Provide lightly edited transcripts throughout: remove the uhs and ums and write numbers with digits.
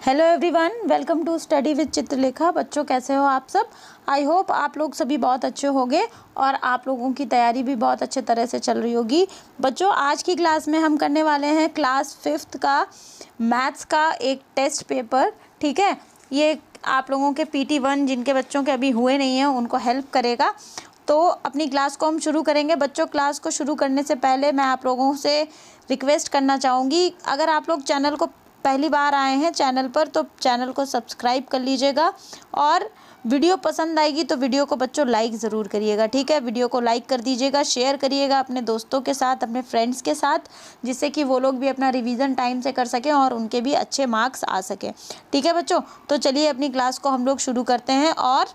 Hello everyone, welcome to study with Chitralekha. बच्चों कैसे हो आप सब। आई होप आप लोग सभी बहुत अच्छे होंगे और आप लोगों की तैयारी भी बहुत अच्छे तरह से चल रही होगी। बच्चों आज की क्लास में हम करने वाले हैं क्लास 5th का मैथ्स का एक टेस्ट पेपर। ठीक है, ये आप लोगों के PT1 जिनके बच्चों के अभी हुए नहीं हैं उनको हेल्प करेगा। तो अपनी क्लास को हम शुरू करेंगे। बच्चों क्लास को शुरू करने से पहले मैं आप लोगों से रिक्वेस्ट करना चाहूँगी, अगर आप लोग चैनल को पहली बार आए हैं चैनल पर तो चैनल को सब्सक्राइब कर लीजिएगा और वीडियो पसंद आएगी तो वीडियो को बच्चों लाइक ज़रूर करिएगा। ठीक है, वीडियो को लाइक कर दीजिएगा, शेयर करिएगा अपने दोस्तों के साथ, अपने फ्रेंड्स के साथ, जिससे कि वो लोग भी अपना रिवीजन टाइम से कर सकें और उनके भी अच्छे मार्क्स आ सकें। ठीक है बच्चों, तो चलिए अपनी क्लास को हम लोग शुरू करते हैं और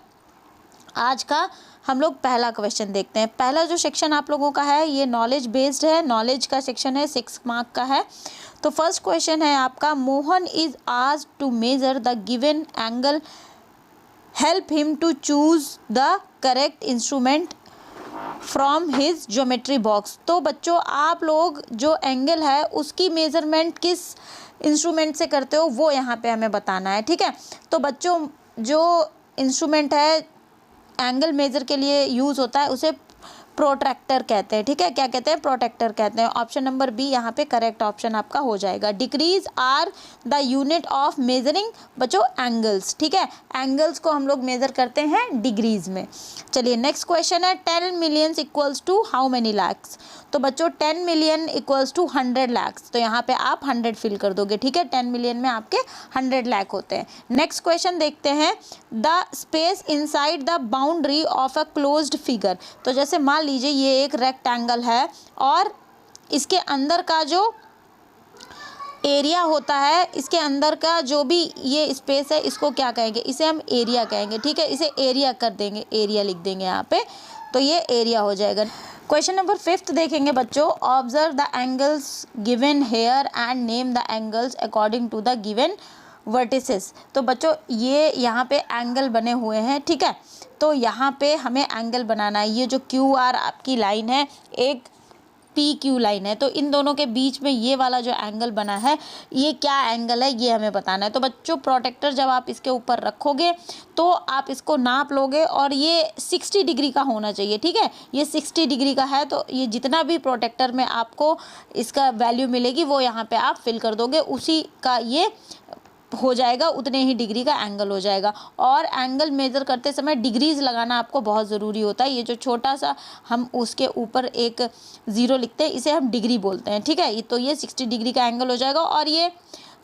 आज का हम लोग पहला क्वेश्चन देखते हैं। पहला जो सेक्शन आप लोगों का है ये नॉलेज बेस्ड है, नॉलेज का सेक्शन है, 6 मार्क का है। तो फर्स्ट क्वेश्चन है आपका, Mohan is asked to measure the given angle, help him to choose the correct instrument from his geometry box. तो बच्चों आप लोग जो एंगल है उसकी मेजरमेंट किस इंस्ट्रूमेंट से करते हो वो यहाँ पे हमें बताना है। ठीक है, तो बच्चों जो इंस्ट्रूमेंट है एंगल मेजर के लिए यूज़ होता है उसे प्रोट्रैक्टर कहते हैं। ठीक है, क्या कहते हैं? प्रोट्रैक्टर कहते हैं। ऑप्शन नंबर बी यहाँ पे करेक्ट ऑप्शन आपका हो जाएगा। Degrees are the unit of measuring बच्चों एंगल्स। ठीक है, एंगल्स को हम लोग मेजर करते हैं डिग्रीज में। चलिए नेक्स्ट क्वेश्चन है, 10 million equals to how many lakhs. तो बच्चों 10 मिलियन इक्वल्स टू 100 लैक्स, तो यहाँ पे आप 100 फिल कर दोगे। ठीक है, 10 मिलियन में आपके 100 लाख होते हैं। नेक्स्ट क्वेश्चन देखते हैं, the space inside the boundary of a closed figure. तो जैसे मान लीजिए ये एक रेक्टेंगल है और इसके अंदर का जो एरिया होता है, इसके अंदर का जो भी ये स्पेस है इसको क्या कहेंगे? इसे हम एरिया कहेंगे। ठीक है, इसे एरिया कर देंगे, एरिया लिख देंगे यहाँ पे, तो ये एरिया हो जाएगा। क्वेश्चन नंबर 5th देखेंगे बच्चों, observe the angles given here and name the angles according to the given vertices. तो बच्चों ये यहाँ पे एंगल बने हुए हैं। ठीक है, तो यहाँ पे हमें एंगल बनाना है। ये जो QR आपकी लाइन है एक PQ लाइन है, तो इन दोनों के बीच में ये वाला जो एंगल बना है ये क्या एंगल है ये हमें बताना है। तो बच्चों प्रोटेक्टर जब आप इसके ऊपर रखोगे तो आप इसको नाप लोगे और ये 60 डिग्री का होना चाहिए। ठीक है, ये 60 डिग्री का है, तो ये जितना भी प्रोटेक्टर में आपको इसका वैल्यू मिलेगी वो यहाँ पे आप फिल कर दोगे, उसी का ये हो जाएगा, उतने ही डिग्री का एंगल हो जाएगा। और एंगल मेज़र करते समय डिग्रीज लगाना आपको बहुत ज़रूरी होता है। ये जो छोटा सा हम उसके ऊपर एक 0 लिखते हैं इसे हम डिग्री बोलते हैं। ठीक है, तो ये 60 डिग्री का एंगल हो जाएगा और ये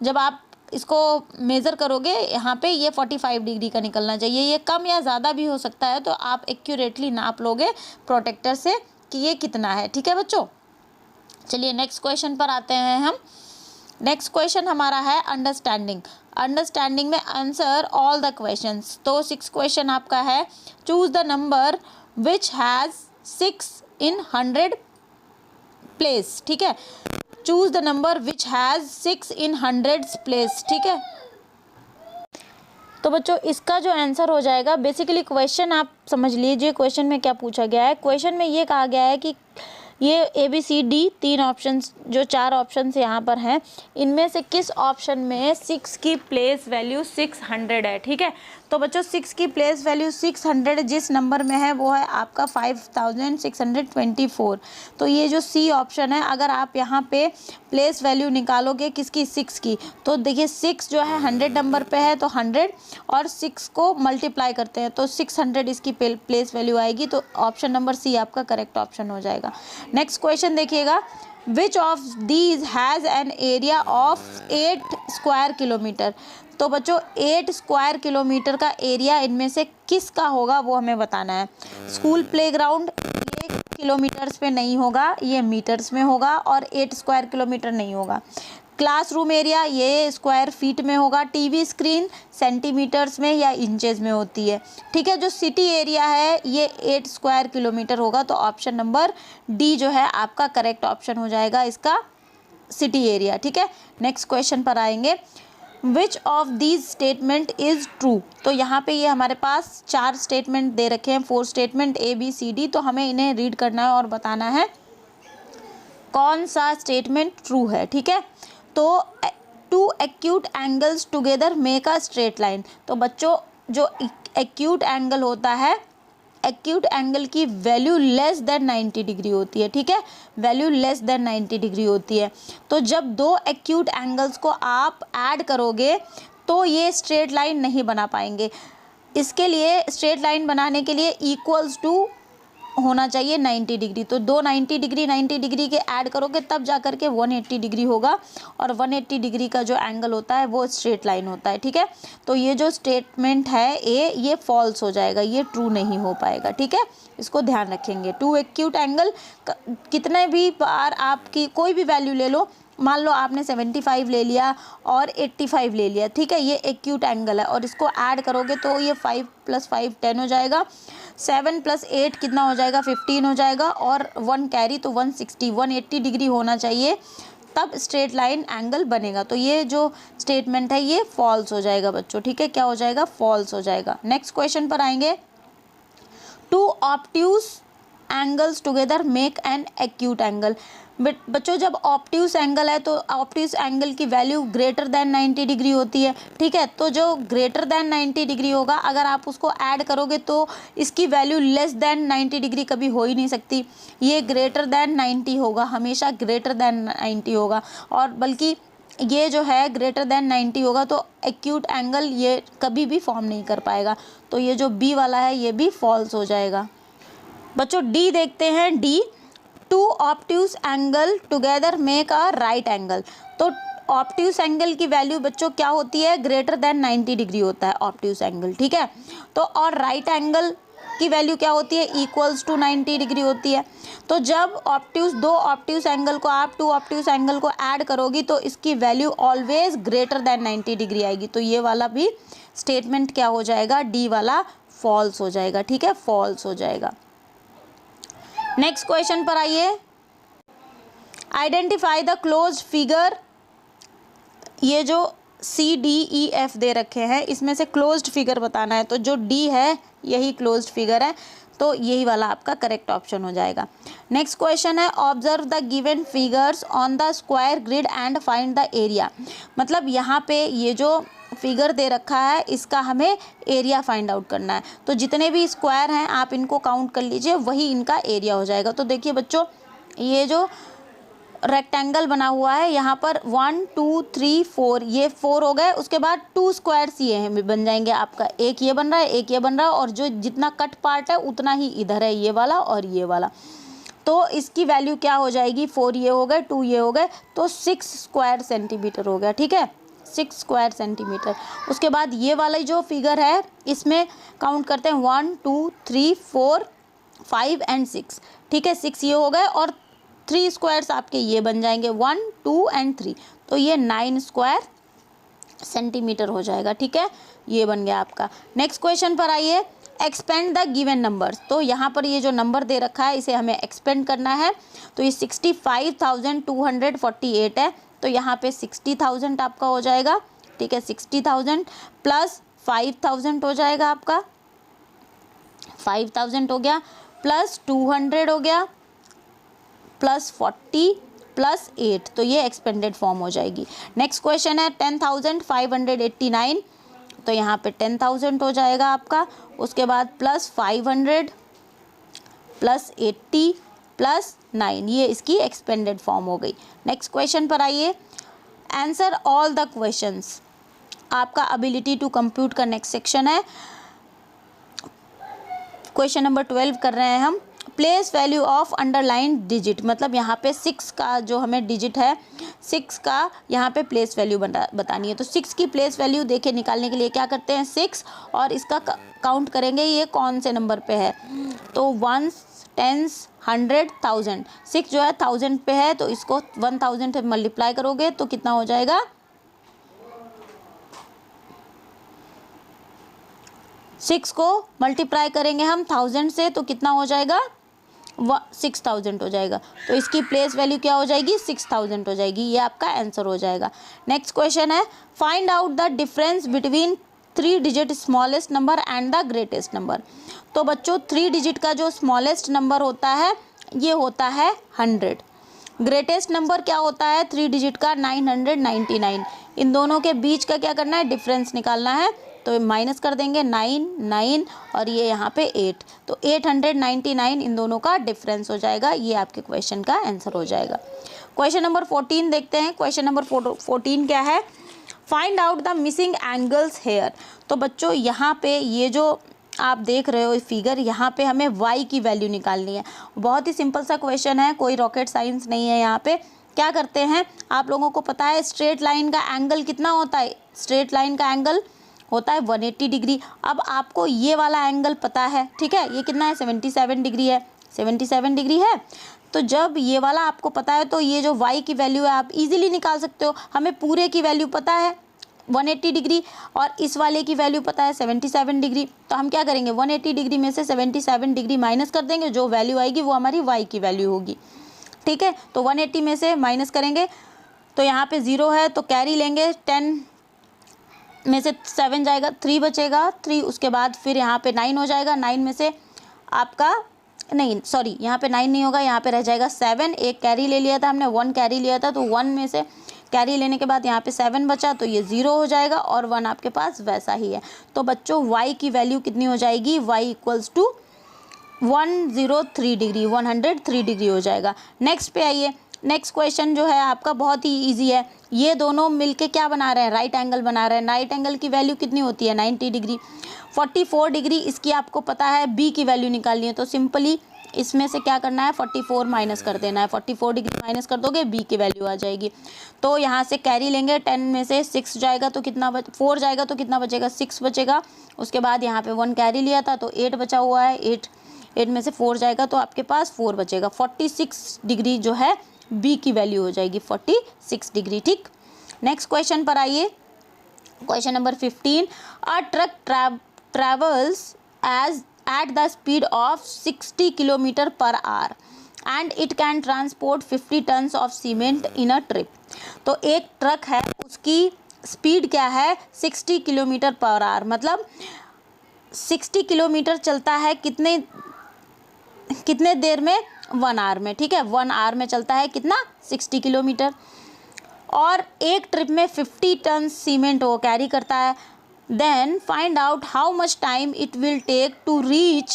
जब आप इसको मेज़र करोगे यहाँ पे ये 45 डिग्री का निकलना चाहिए। ये कम या ज़्यादा भी हो सकता है, तो आप एक्यूरेटली नाप लोगे प्रोटेक्टर से कि ये कितना है। ठीक है बच्चों, चलिए नेक्स्ट क्वेश्चन पर आते हैं हम। नेक्स्ट क्वेश्चन हमारा है अंडरस्टैंडिंग। अंडरस्टैंडिंग में आंसर ऑल द क्वेश्चंस। तो 6 क्वेश्चन आपका है, choose the number which has 6 in 100 place. ठीक है, choose the number which has 6 in 100 place. ठीक है, तो बच्चों इसका जो आंसर हो जाएगा, बेसिकली क्वेश्चन आप समझ लीजिए क्वेश्चन में क्या पूछा गया है। क्वेश्चन में ये कहा गया है कि ये ABCD 3 ऑप्शंस, जो 4 ऑप्शंस यहाँ पर हैं, इनमें से किस ऑप्शन में 6 की प्लेस वैल्यू 600 है। ठीक है, तो बच्चों 6 की प्लेस वैल्यू 600 जिस नंबर में है वो है आपका 5624। तो ये जो C ऑप्शन है, अगर आप यहाँ पे प्लेस वैल्यू निकालोगे किसकी? 6 की, तो देखिए 6 जो है 100 नंबर पे है, तो 100 और 6 को मल्टीप्लाई करते हैं तो 600 इसकी प्लेस वैल्यू आएगी। तो ऑप्शन नंबर C आपका करेक्ट ऑप्शन हो जाएगा। नेक्स्ट क्वेश्चन देखिएगा, which of these has an area of 8 square kilometre. तो बच्चों 8 स्क्वायर किलोमीटर का एरिया इनमें से किसका होगा वो हमें बताना है। स्कूल प्लेग्राउंड ये किलोमीटर्स पे नहीं होगा, ये मीटर्स में होगा, और 8 स्क्वायर किलोमीटर नहीं होगा। क्लासरूम एरिया ये स्क्वायर फीट में होगा। टीवी स्क्रीन सेंटीमीटर्स में या इंचेस में होती है। ठीक है, जो सिटी एरिया है ये 8 स्क्वायर किलोमीटर होगा, तो ऑप्शन नंबर D जो है आपका करेक्ट ऑप्शन हो जाएगा इसका, सिटी एरिया। ठीक है, नेक्स्ट क्वेश्चन पर आएंगे, which of these statement is true. तो यहाँ पे ये हमारे पास 4 स्टेटमेंट दे रखे हैं, 4 स्टेटमेंट ABCD, तो हमें इन्हें रीड करना है और बताना है कौन सा स्टेटमेंट ट्रू है। ठीक है, तो two acute angles together make a straight line. तो बच्चों जो एक्यूट एंगल होता है, एक्यूट एंगल की वैल्यू लेस देन 90 डिग्री होती है, ठीक है, वैल्यू लेस देन 90 डिग्री होती है। तो जब दो एक्यूट एंगल्स को आप ऐड करोगे तो ये स्ट्रेट लाइन नहीं बना पाएंगे। इसके लिए स्ट्रेट लाइन बनाने के लिए इक्वल्स टू होना चाहिए 90 डिग्री। तो दो 90 डिग्री के ऐड करोगे तब जा कर के 180 डिग्री होगा, और 180 डिग्री का जो एंगल होता है वो स्ट्रेट लाइन होता है, ठीक है। तो ये जो स्टेटमेंट है ये फॉल्स हो जाएगा, ये ट्रू नहीं हो पाएगा, ठीक है, इसको ध्यान रखेंगे। टू एक्यूट एंगल कितने भी बार आपकी कोई भी वैल्यू ले लो, मान लो आपने 75 ले लिया और 85 ले लिया, ठीक है, ये एक्यूट एंगल है, और इसको ऐड करोगे तो ये 5 + 5 10 हो जाएगा, 7 + 8 कितना हो जाएगा 15 हो जाएगा, और 1 कैरी तो 160 180 डिग्री होना चाहिए, तब स्ट्रेट लाइन एंगल बनेगा। तो ये जो स्टेटमेंट है ये फॉल्स हो जाएगा बच्चों, ठीक है, क्या हो जाएगा, फॉल्स हो जाएगा। नेक्स्ट क्वेश्चन पर आएंगे। Two obtuse angles together make an acute angle. बच्चों जब ऑब्ट्यूज एंगल है तो ऑब्ट्यूज एंगल की वैल्यू ग्रेटर देन 90 डिग्री होती है, ठीक है। तो जो ग्रेटर देन 90 डिग्री होगा अगर आप उसको ऐड करोगे तो इसकी वैल्यू लेस देन 90 डिग्री कभी हो ही नहीं सकती, ये ग्रेटर देन 90 होगा, हमेशा ग्रेटर देन 90 होगा, और बल्कि ये जो है ग्रेटर देन 90 होगा तो एक्यूट एंगल ये कभी भी फॉर्म नहीं कर पाएगा। तो ये जो बी वाला है ये भी फॉल्स हो जाएगा। बच्चों डी देखते हैं। D, two obtuse angle together make a right angle. तो ऑब्ट्यूज एंगल की वैल्यू बच्चों क्या होती है, ग्रेटर देन 90 डिग्री होता है ऑब्ट्यूज एंगल, ठीक है। तो और राइट एंगल की वैल्यू क्या होती है, इक्वल्स टू 90 डिग्री होती है। तो जब दो ऑब्ट्यूज एंगल को आप टू ऑब्ट्यूज एंगल को ऐड करोगी तो इसकी value always greater than 90 degree आएगी। तो ये वाला भी स्टेटमेंट क्या हो जाएगा, डी वाला फॉल्स हो जाएगा, ठीक है, फॉल्स हो जाएगा। नेक्स्ट क्वेश्चन पर आइए। Identify the closed figure. ये जो CDEF दे रखे हैं इसमें से क्लोज्ड फिगर बताना है, तो जो डी है यही क्लोज्ड फिगर है, तो यही वाला आपका करेक्ट ऑप्शन हो जाएगा। नेक्स्ट क्वेश्चन है। Observe the given figures on the square grid and find the area. मतलब यहाँ पे ये जो फिगर दे रखा है इसका हमें एरिया फाइंड आउट करना है। तो जितने भी स्क्वायर हैं आप इनको काउंट कर लीजिए, वही इनका एरिया हो जाएगा। तो देखिए बच्चों ये जो रेक्टेंगल बना हुआ है यहाँ पर 1 2 3 4, ये 4 हो गए। उसके बाद 2 स्क्वायर्स ये हैं बन जाएंगे आपका, एक ये बन रहा है, एक ये बन रहा है, और जो जितना कट पार्ट है उतना ही इधर है, ये वाला और ये वाला। तो इसकी वैल्यू क्या हो जाएगी, 4 ये हो गए, 2 ये हो गए, तो 6 स्क्वायर सेंटीमीटर हो गया, ठीक है, 6 स्क्वायर सेंटीमीटर। उसके बाद ये वाला जो फिगर है इसमें काउंट करते हैं 1 2 3 4 5 एंड 6, ठीक है, 6 ये हो गए, और 3 स्क्वायर्स आपके ये बन जाएंगे 1 2 एंड 3, तो ये 9 स्क्वायर सेंटीमीटर हो जाएगा, ठीक है, ये बन गया आपका। नेक्स्ट क्वेश्चन पर आइए। Expand the given numbers. तो यहाँ पर ये जो नंबर दे रखा है इसे हमें एक्सपेंड करना है। तो ये 65,248 है, तो यहाँ पे 60,000 आपका हो जाएगा, ठीक है, 60,000 प्लस 5,000 हो जाएगा आपका, 5,000 हो गया, प्लस 200 हो गया, प्लस 40 प्लस 8, तो ये एक्सपेंडेड फॉर्म हो जाएगी। नेक्स्ट क्वेश्चन है 10,589, तो यहाँ पे 10,000 हो जाएगा आपका। उसके बाद प्लस 500 प्लस 80 प्लस 9, ये इसकी एक्सपेंडेड फॉर्म हो गई। नेक्स्ट क्वेश्चन पर आइए। Answer all the questions. आपका एबिलिटी टू कंप्यूट का नेक्स्ट सेक्शन है। क्वेश्चन नंबर 12 कर रहे हैं हम। Place value of underline digit. मतलब यहाँ पे 6 का जो हमें डिजिट है 6 का यहाँ पे प्लेस वैल्यू बतानी है। तो 6 की प्लेस वैल्यू देखे निकालने के लिए क्या करते हैं 6, और इसका काउंट करेंगे ये कौन से नंबर पे है। तो 1 10 100 1000, 6 जो है 1000 पे है, तो इसको 1000 से मल्टीप्लाई करोगे तो कितना हो जाएगा 6 को मल्टीप्लाई करेंगे हम 1000 से तो कितना हो जाएगा 6000 हो जाएगा। तो इसकी प्लेस वैल्यू क्या हो जाएगी 6000 हो जाएगी, ये आपका आंसर हो जाएगा। नेक्स्ट क्वेश्चन है find out the difference between 3 digit smallest number and the greatest number. तो बच्चों 3 डिजिट का जो स्मॉलेस्ट नंबर होता है ये होता है 100। ग्रेटेस्ट नंबर क्या होता है 3 डिजिट का 999, इन दोनों के बीच का क्या करना है, डिफरेंस निकालना है। तो माइनस कर देंगे 9 9 और ये यहाँ पे 8, तो 899 इन दोनों का डिफरेंस हो जाएगा। ये आपके क्वेश्चन का आंसर हो जाएगा। क्वेश्चन नंबर 14 देखते हैं। क्वेश्चन नंबर 14 क्या है, find out the missing angles here. तो बच्चों यहाँ पे ये जो आप देख रहे हो फिगर, यहाँ पे हमें y की वैल्यू निकालनी है। बहुत ही सिंपल सा क्वेश्चन है, कोई रॉकेट साइंस नहीं है। यहाँ पे क्या करते हैं, आप लोगों को पता है स्ट्रेट लाइन का एंगल कितना होता है, स्ट्रेट लाइन का एंगल होता है 180 डिग्री। अब आपको ये वाला एंगल पता है, ठीक है, ये कितना है 77 डिग्री है, 77 डिग्री है। तो जब ये वाला आपको पता है तो ये जो y की वैल्यू है आप इजीली निकाल सकते हो। हमें पूरे की वैल्यू पता है 180 डिग्री और इस वाले की वैल्यू पता है 77 डिग्री। तो हम क्या करेंगे, 180 डिग्री में से 77 डिग्री माइनस कर देंगे, जो वैल्यू आएगी वो हमारी y की वैल्यू होगी, ठीक है। तो 180 में से माइनस करेंगे तो यहाँ पे 0 है, तो कैरी लेंगे, 10 में से 7 जाएगा, 3 बचेगा, 3 उसके बाद फिर यहाँ पे 9 हो जाएगा, 9 में से आपका नहीं सॉरी यहाँ पे 9 नहीं होगा, यहाँ पे रह जाएगा 7। एक कैरी ले लिया था हमने, 1 कैरी लिया था, तो 1 में से कैरी लेने के बाद यहाँ पे 7 बचा, तो ये 0 हो जाएगा और 1 आपके पास वैसा ही है। तो बच्चों y की वैल्यू कितनी हो जाएगी, y equals to 103 degree, 103 degree हो जाएगा। नेक्स्ट पे आइए। नेक्स्ट क्वेश्चन जो है आपका बहुत ही इजी है। ये दोनों मिलके क्या बना रहे हैं, राइट एंगल बना रहे हैं। राइट एंगल की वैल्यू कितनी होती है 90 डिग्री। 44 डिग्री इसकी आपको पता है b की वैल्यू निकालनी है, तो सिंपली इसमें से क्या करना है 44 माइनस कर देना है। 44 डिग्री माइनस कर दोगे b की वैल्यू आ जाएगी। तो यहाँ से कैरी लेंगे, 10 में से 6 जाएगा तो कितना 4 जाएगा तो कितना बचेगा, 6 बचेगा। उसके बाद यहाँ पे 1 कैरी लिया था तो 8 बचा हुआ है, 8 में से 4 जाएगा तो आपके पास 4 बचेगा। 46 डिग्री जो है b की वैल्यू हो जाएगी 46 डिग्री, ठीक। नेक्स्ट क्वेश्चन पर आइए। Question number 15, a truck travels at the speed of 60 kilometre per hour and it can transport 50 tons of cement in a trip। तो एक ट्रक है, उसकी स्पीड क्या है 60 किलोमीटर पर आवर, मतलब 60 किलोमीटर चलता है कितने देर में, 1 आवर में, ठीक है। 1 आवर में चलता है कितना 60 किलोमीटर और एक ट्रिप में 50 टन सीमेंट वो कैरी करता है। Then find out how much time it will take to reach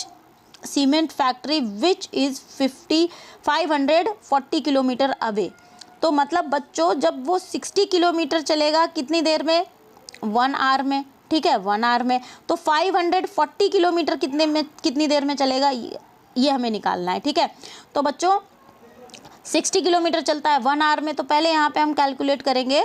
cement factory which is 540 kilometre away. तो मतलब बच्चों जब वो 60 किलोमीटर चलेगा कितनी देर में, 1 आवर में, ठीक है, 1 आवर में। तो 540 किलोमीटर कितनी देर में चलेगा, ये हमें निकालना है, ठीक है। तो बच्चों 60 किलोमीटर चलता है 1 आवर में, तो पहले यहाँ पे हम कैलकुलेट करेंगे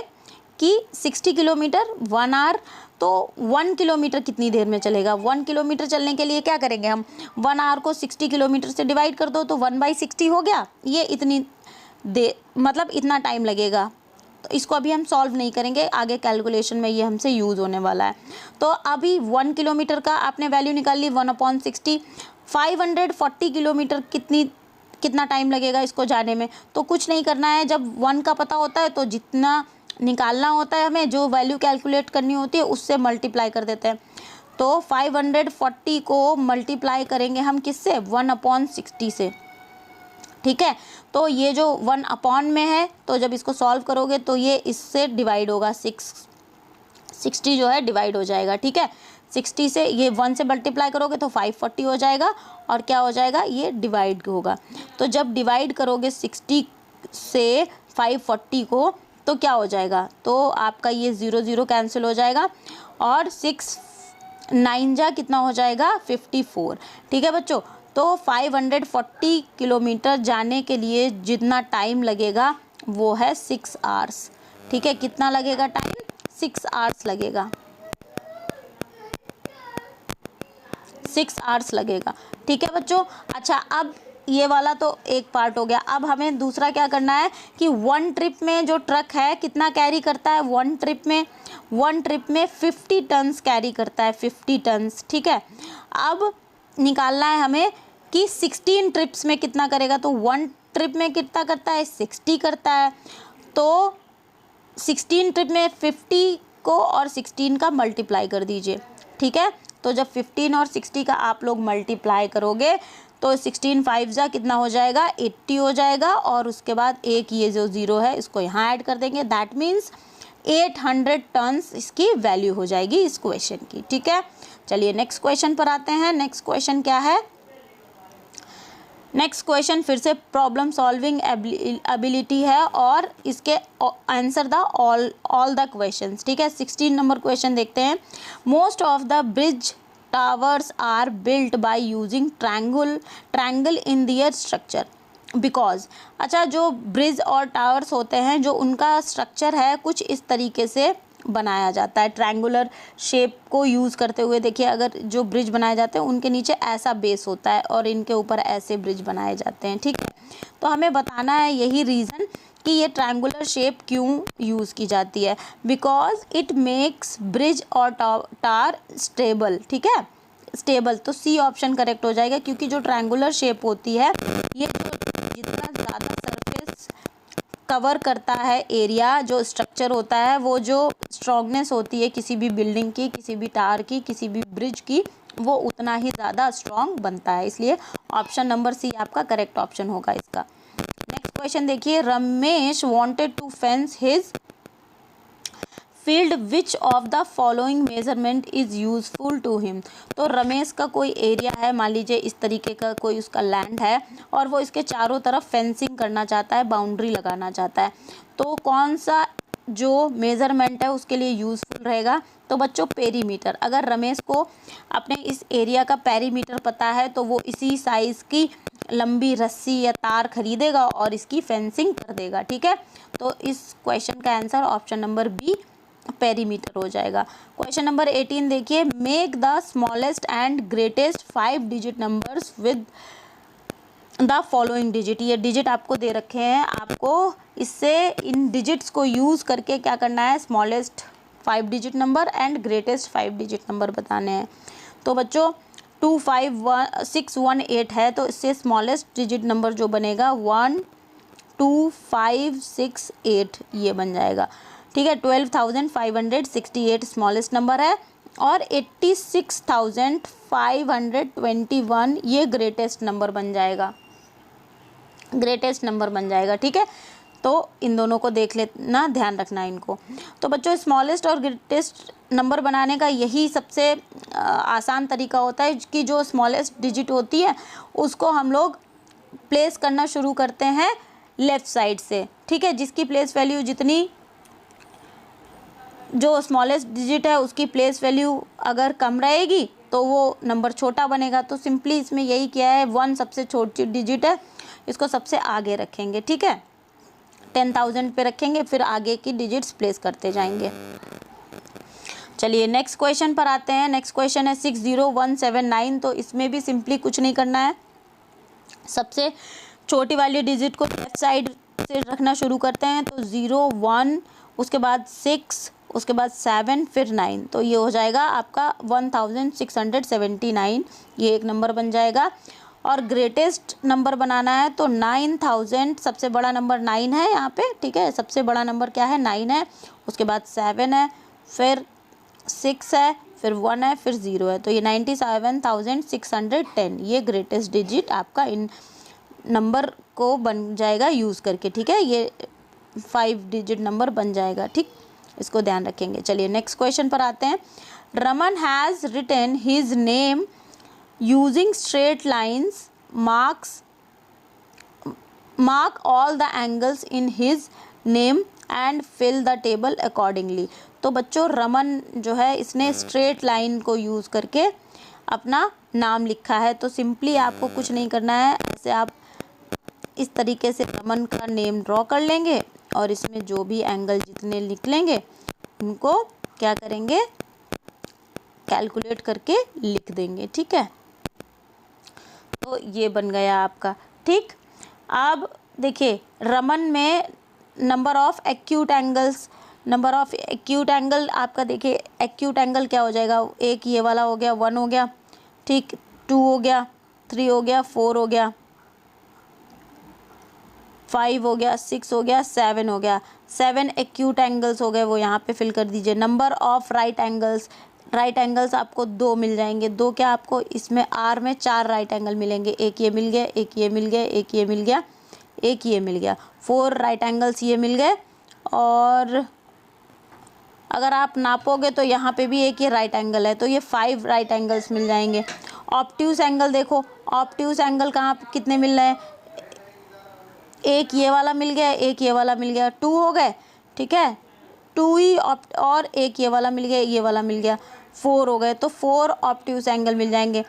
कि 60 किलोमीटर 1 आवर, तो 1 किलोमीटर कितनी देर में चलेगा। 1 किलोमीटर चलने के लिए क्या करेंगे हम, 1 आवर को 60 किलोमीटर से डिवाइड कर दो तो 1/60 हो गया। ये इतनी मतलब इतना टाइम लगेगा। तो इसको अभी हम सॉल्व नहीं करेंगे, आगे कैलकुलेशन में ये हमसे यूज़ होने वाला है। तो अभी 1 किलोमीटर का आपने वैल्यू निकाल ली 1/60। 540 किलोमीटर कितना टाइम लगेगा इसको जाने में। तो कुछ नहीं करना है, जब 1 का पता होता है तो जितना निकालना होता है हमें, जो वैल्यू कैलकुलेट करनी होती है उससे मल्टीप्लाई कर देते हैं। तो 540 को मल्टीप्लाई करेंगे हम किससे, 1/60 से, ठीक है। तो ये जो 1 अपॉन में है, तो जब इसको सॉल्व करोगे तो ये इससे डिवाइड होगा, 60 जो है डिवाइड हो जाएगा, ठीक है। 60 से ये 1 से मल्टीप्लाई करोगे तो 540 हो जाएगा और क्या हो जाएगा, ये डिवाइड होगा। तो जब डिवाइड करोगे 60 से 540 को तो क्या हो जाएगा, तो आपका ये 0 0 कैंसिल हो जाएगा और 6 9 जा कितना हो जाएगा 54, ठीक है बच्चों। तो 540 किलोमीटर जाने के लिए जितना टाइम लगेगा वो है 6 आवर्स, ठीक है। कितना लगेगा टाइम, 6 आवर्स लगेगा, 6 आवर्स लगेगा, ठीक है बच्चों। अच्छा, अब ये वाला तो एक पार्ट हो गया। अब हमें दूसरा क्या करना है कि 1 ट्रिप में जो ट्रक है कितना कैरी करता है, 1 ट्रिप में 50 टन्स कैरी करता है, 50 टन्स, ठीक है। अब निकालना है हमें कि 16 ट्रिप्स में कितना करेगा। तो 1 ट्रिप में कितना करता है, 60 करता है। तो 16 ट्रिप में 50 को और 16 का मल्टीप्लाई कर दीजिए, ठीक है। तो जब 15 और 60 का आप लोग मल्टीप्लाई करोगे तो 16 5 जा कितना हो जाएगा, 80 हो जाएगा। और उसके बाद एक ये जो 0 है इसको यहाँ ऐड कर देंगे, दैट मीन्स 800 टन्स इसकी वैल्यू हो जाएगी इस क्वेश्चन की। ठीक है, चलिए नेक्स्ट क्वेश्चन पर आते हैं। नेक्स्ट क्वेश्चन क्या है? नेक्स्ट क्वेश्चन फिर से प्रॉब्लम सॉल्विंग एबिलिटी है और इसके answer the all the questions. ठीक है, 16 नंबर क्वेश्चन देखते हैं। Most of the bridge towers are built by using triangle in their structure because. अच्छा, जो ब्रिज और टावर्स होते हैं जो उनका स्ट्रक्चर है कुछ इस तरीके से बनाया जाता है, ट्रायंगुलर शेप को यूज़ करते हुए। देखिए, अगर जो ब्रिज बनाए जाते हैं उनके नीचे ऐसा बेस होता है और इनके ऊपर ऐसे ब्रिज बनाए जाते हैं। ठीक है, तो हमें बताना है यही रीज़न कि ये ट्रायंगुलर शेप क्यों यूज़ की जाती है। बिकॉज इट मेक्स ब्रिज और टावर स्टेबल। ठीक है, स्टेबल, तो सी ऑप्शन करेक्ट हो जाएगा, क्योंकि जो ट्रायंगुलर शेप होती है ये जितना ज़्यादा सरफेस कवर करता है एरिया, जो स्ट्रक्चर होता है, वो जो स्ट्रॉन्गनेस होती है किसी भी बिल्डिंग की, किसी भी टावर की, किसी भी ब्रिज की, वो उतना ही ज़्यादा स्ट्रॉन्ग बनता है। इसलिए ऑप्शन नंबर सी आपका करेक्ट ऑप्शन होगा इसका। नेक्स्ट क्वेश्चन देखिए। Ramesh wanted to fence his field which of the following measurement is useful to him. तो रमेश का कोई एरिया है, मान लीजिए इस तरीके का कोई उसका लैंड है और वो इसके चारों तरफ फेंसिंग करना चाहता है, बाउंड्री लगाना चाहता है, तो कौन सा जो मेज़रमेंट है उसके लिए यूज़फुल रहेगा? तो बच्चों पेरीमीटर। अगर रमेश को अपने इस एरिया का पेरीमीटर पता है तो वो इसी साइज़ की लंबी रस्सी या तार खरीदेगा और इसकी फेंसिंग कर देगा। ठीक है, तो इस क्वेश्चन का answer option number B perimeter हो जाएगा। क्वेश्चन नंबर 18 देखिए। Make the smallest and greatest 5 digit numbers with the following digit. ये डिजिट आपको दे रखे हैं, आपको इससे इन डिजिट्स को यूज़ करके क्या करना है? Smallest 5 digit number and greatest 5 digit number बताने हैं। तो बच्चों 25618 है, तो इससे स्मॉलेस्ट डिजिट नंबर जो बनेगा 12568 ये बन जाएगा। ठीक है, 12,568 स्मॉलेस्ट नंबर है और 86,521 ये ग्रेटेस्ट नंबर बन जाएगा, ग्रेटेस्ट नंबर बन जाएगा। ठीक है, तो इन दोनों को देख लेना, ध्यान रखना इनको। तो बच्चों स्मॉलेस्ट और ग्रेटेस्ट नंबर बनाने का यही सबसे आसान तरीका होता है कि जो स्मॉलेस्ट डिजिट होती है उसको हम लोग प्लेस करना शुरू करते हैं लेफ़्ट साइड से। ठीक है, जिसकी प्लेस वैल्यू जितनी, जो स्मॉलेस्ट डिजिट है उसकी प्लेस वैल्यू अगर कम रहेगी तो वो नंबर छोटा बनेगा। तो सिंपली इसमें यही किया है, 1 सबसे छोटी डिजिट है, इसको सबसे आगे रखेंगे। ठीक है, 10,000 पे रखेंगे, फिर आगे की डिजिट्स प्लेस करते जाएंगे। चलिए नेक्स्ट क्वेश्चन पर आते हैं। नेक्स्ट क्वेश्चन है 60179। तो इसमें भी सिंपली कुछ नहीं करना है, सबसे छोटी वाली डिजिट को लेफ्ट साइड से रखना शुरू करते हैं। तो 0 1, उसके बाद 6, उसके बाद 7, फिर 9, तो ये हो जाएगा आपका 1679, ये एक नंबर बन जाएगा। और ग्रेटेस्ट नंबर बनाना है तो 9000, सबसे बड़ा नंबर 9 है यहाँ पे। ठीक है, सबसे बड़ा नंबर क्या है? 9 है, उसके बाद 7 है, फिर 6 है, फिर 1 है, फिर 0 है, तो ये 97,610 ये ग्रेटेस्ट डिजिट आपका इन नंबर को बन जाएगा यूज़ करके। ठीक है, ये 5 डिजिट नंबर बन जाएगा। ठीक, इसको ध्यान रखेंगे। चलिए नेक्स्ट क्वेश्चन पर आते हैं। Raman has written his name using straight lines, mark all the angles in his name and fill the table accordingly. तो बच्चों रमन जो है इसने स्ट्रेट लाइन को यूज़ करके अपना नाम लिखा है। तो सिंपली आपको कुछ नहीं करना है, ऐसे आप इस तरीके से रमन का नेम ड्रॉ कर लेंगे और इसमें जो भी एंगल जितने निकलेंगे उनको क्या करेंगे? कैलकुलेट करके लिख देंगे। ठीक है, तो ये बन गया आपका। ठीक, अब देखिए रमन में number of acute angles, number of acute angle आपका देखिए एक्यूट एंगल क्या हो जाएगा? एक ये वाला हो गया, 1 हो गया, ठीक, 2 हो गया, 3 हो गया, 4 हो गया, 5 हो गया, 6 हो गया, 7 हो गया। 7 एक्यूट एंगल्स हो गए, वो यहाँ पे फिल कर दीजिए। Number of right angles, right angles आपको 2 मिल जाएंगे। 2 क्या आपको इसमें आर में 4 राइट एंगल मिलेंगे, एक ये मिल गया, एक ये मिल गया, एक ये मिल गया, एक ये मिल गया, 4 राइट एंगल्स ये मिल गए। और अगर आप नापोगे तो यहाँ पे भी एक ये राइट एंगल है, तो ये 5 राइट एंगल्स मिल जाएंगे। ऑब्ट्यूज एंगल देखो, ऑब्ट्यूज एंगल कहाँ कितने मिल रहे हैं, एक ये वाला मिल गया, एक ये वाला मिल गया, 2 हो गए, ठीक है, 2 ही और एक ये वाला मिल गया, ये वाला मिल गया, 4 हो गए। तो 4 ऑब्ट्यूज एंगल मिल जाएंगे।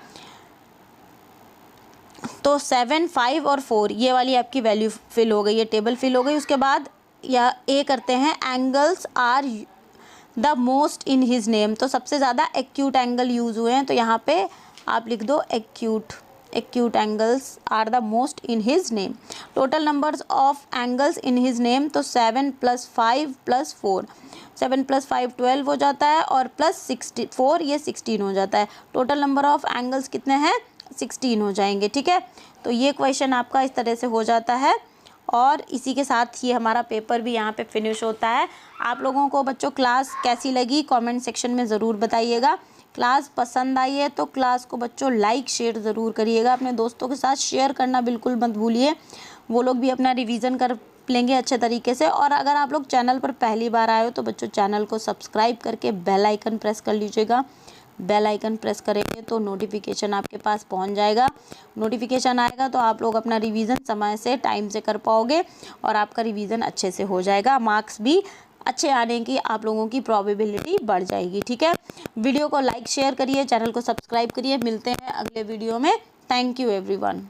तो 7, 5 और 4 ये वाली आपकी वैल्यू फिल हो गई, ये टेबल फिल हो गई। उसके बाद या ए करते हैं, angles are the most in his name. तो सबसे ज़्यादा एक्यूट एंगल यूज़ हुए हैं, तो यहाँ पे आप लिख दो acute angles are the most in his name. Total numbers of angles in his name, तो 7 + 5 + 4, 7 + 5 12 हो जाता है, और प्लस 4 ये 16 हो जाता है। टोटल नंबर ऑफ एंगल्स कितने हैं, 16 हो जाएंगे, ठीक है। तो ये क्वेश्चन आपका इस तरह से हो जाता है, और इसी के साथ ही हमारा पेपर भी यहाँ पे फिनिश होता है। आप लोगों को बच्चों क्लास कैसी लगी कमेंट सेक्शन में ज़रूर बताइएगा। क्लास पसंद आई है तो क्लास को बच्चों लाइक शेयर ज़रूर करिएगा, अपने दोस्तों के साथ शेयर करना बिल्कुल मत भूलिए, वो लोग भी अपना रिवीजन कर लेंगे अच्छे तरीके से। और अगर आप लोग चैनल पर पहली बार आए हो तो बच्चों चैनल को सब्सक्राइब करके बेल आइकन प्रेस कर लीजिएगा। बेल आइकन प्रेस करेंगे तो नोटिफिकेशन आपके पास पहुंच जाएगा, नोटिफिकेशन आएगा तो आप लोग अपना रिवीजन समय से टाइम से कर पाओगे, और आपका रिवीजन अच्छे से हो जाएगा, मार्क्स भी अच्छे आने की आप लोगों की प्रोबेबिलिटी बढ़ जाएगी, ठीक है। वीडियो को लाइक शेयर करिए, चैनल को सब्सक्राइब करिए। मिलते हैं अगले वीडियो में। Thank you everyone.